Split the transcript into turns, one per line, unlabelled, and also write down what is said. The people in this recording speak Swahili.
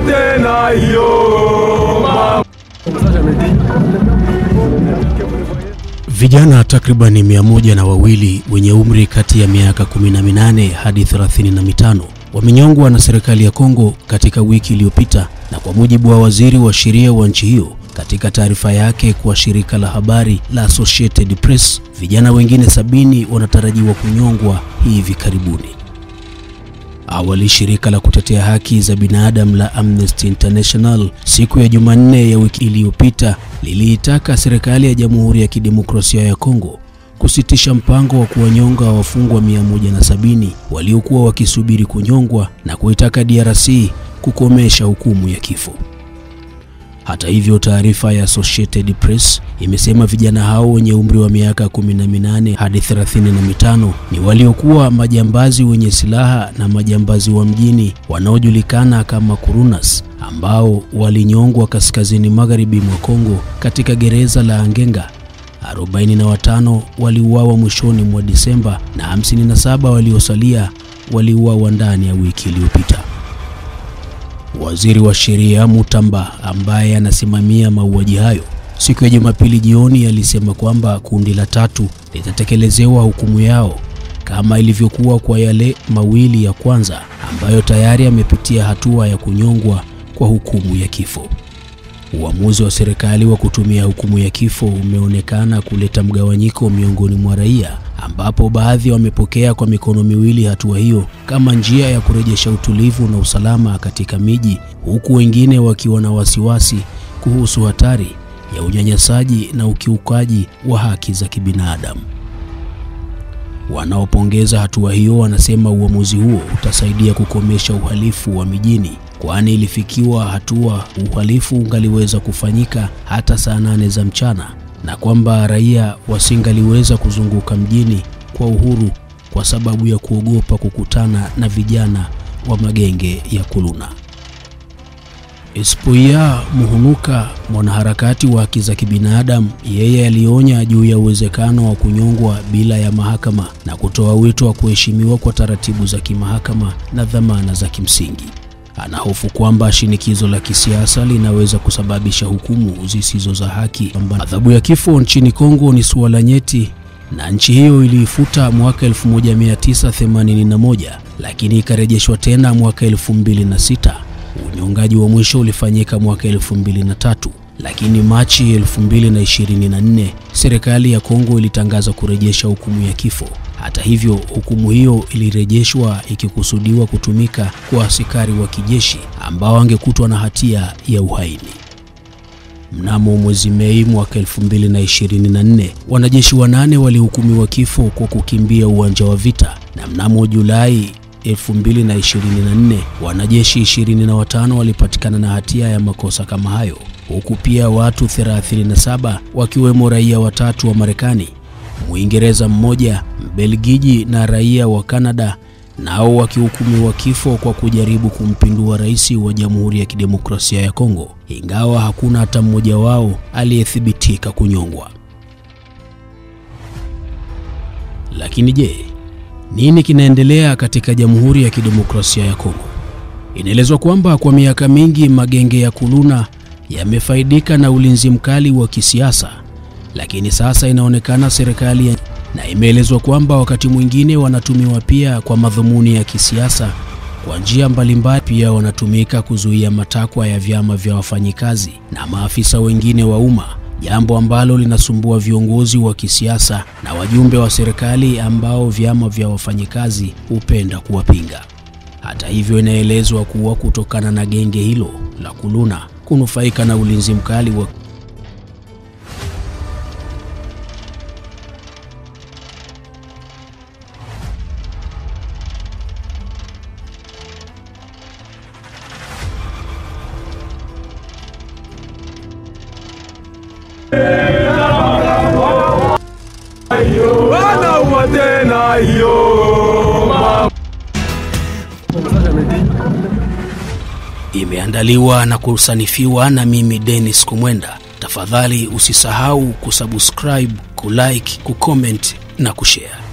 tena hiyo.
Vijana takribani 102 wenye umri kati ya miaka 18 hadi 35 wamenyongwa na serikali ya Kongo katika wiki iliyopita, na kwa mujibu wa waziri wa sheria wa nchi hiyo katika taarifa yake kwa shirika la habari la Associated Press, vijana wengine 70 wanatarajiwa kunyongwa hivi karibuni. Awali shirika la kutetea haki za binadamu la Amnesty International siku ya Jumanne ya wiki iliyopita liliitaka serikali ya Jamhuri ya Kidemokrasia ya Kongo kusitisha mpango wa kuwanyonga wafungwa 170 waliokuwa wakisubiri kunyongwa na kuitaka DRC kukomesha hukumu ya kifo. Hata hivyo, taarifa ya Associated Press imesema vijana hao wenye umri wa miaka 18 hadi 35 ni waliokuwa majambazi wenye silaha na majambazi wa mjini wanaojulikana kama Kurunas, ambao walinyongwa kaskazini magharibi mwa Kongo katika gereza la Angenga. 45 waliuawa mwishoni mwa Disemba na 57 waliosalia waliuawa ndani ya wiki iliyopita. Waziri wa sheria Mutamba, ambaye anasimamia mauaji hayo, siku ya Jumapili jioni alisema kwamba kundi la 3 litatekelezewa hukumu yao kama ilivyokuwa kwa yale mawili ya kwanza ambayo tayari yamepitia hatua ya kunyongwa kwa hukumu ya kifo. Uamuzi wa serikali wa kutumia hukumu ya kifo umeonekana kuleta mgawanyiko miongoni mwa raia, ambapo baadhi wamepokea kwa mikono miwili hatua hiyo kama njia ya kurejesha utulivu na usalama katika miji, huku wengine wakiwa na wasiwasi kuhusu hatari ya unyanyasaji na ukiukaji wa haki za kibinadamu. Wanaopongeza hatua hiyo wanasema uamuzi huo utasaidia kukomesha uhalifu wa mijini, kwani ilifikiwa hatua uhalifu ungaliweza kufanyika hata saa 8 za mchana, na kwamba raia wasingaliweza kuzunguka mjini kwa uhuru kwa sababu ya kuogopa kukutana na vijana wa magenge ya kuluna. Espoia Muhunuka, mwanaharakati wa haki za kibinadamu, yeye alionya juu ya uwezekano wa kunyongwa bila ya mahakama na kutoa wito wa kuheshimiwa kwa taratibu za kimahakama na dhamana za kimsingi. Anahofu kwamba shinikizo la kisiasa linaweza kusababisha hukumu zisizo za haki. Adhabu ya kifo nchini Kongo ni suala nyeti, na nchi hiyo iliifuta mwaka 1981 lakini ikarejeshwa tena mwaka 2006. Unyongaji wa mwisho ulifanyika mwaka 2003, lakini Machi 2024 serikali ya Kongo ilitangaza kurejesha hukumu ya kifo. Hata hivyo, hukumu hiyo ilirejeshwa ikikusudiwa kutumika kwa askari wa kijeshi ambao wangekutwa na hatia ya uhaini. Mnamo mwezi Mei mwaka 2024, wanajeshi 8 walihukumiwa kifo kwa kukimbia uwanja wa vita, na mnamo Julai 2024 wanajeshi 25 walipatikana na hatia ya makosa kama hayo, huku pia watu 37 wakiwemo raia 3 wa Marekani, Mwingereza 1, Mbelgiji na raia wa Canada nao wakihukumiwa kifo kwa kujaribu kumpindua rais wa Jamhuri ya Kidemokrasia ya Kongo, ingawa hakuna hata mmoja wao aliyethibitika kunyongwa. Lakini je, nini kinaendelea katika Jamhuri ya Kidemokrasia ya Kongo? Inaelezwa kwamba kwa miaka mingi magenge ya kuluna yamefaidika na ulinzi mkali wa kisiasa, lakini sasa inaonekana serikali na imeelezwa kwamba wakati mwingine wanatumiwa pia kwa madhumuni ya kisiasa kwa njia mbalimbali. Pia wanatumika kuzuia matakwa ya vyama vya wafanyikazi na maafisa wengine wa umma, jambo ambalo linasumbua viongozi wa kisiasa na wajumbe wa serikali ambao vyama vya wafanyikazi hupenda kuwapinga. Hata hivyo, inaelezwa kuwa kutokana na genge hilo la kuluna kunufaika na ulinzi mkali wa
tena hiyo.
Imeandaliwa na kusanifiwa na mimi Dennis Kumwenda. Tafadhali usisahau kusubscribe, kulike, kucomment na kushare.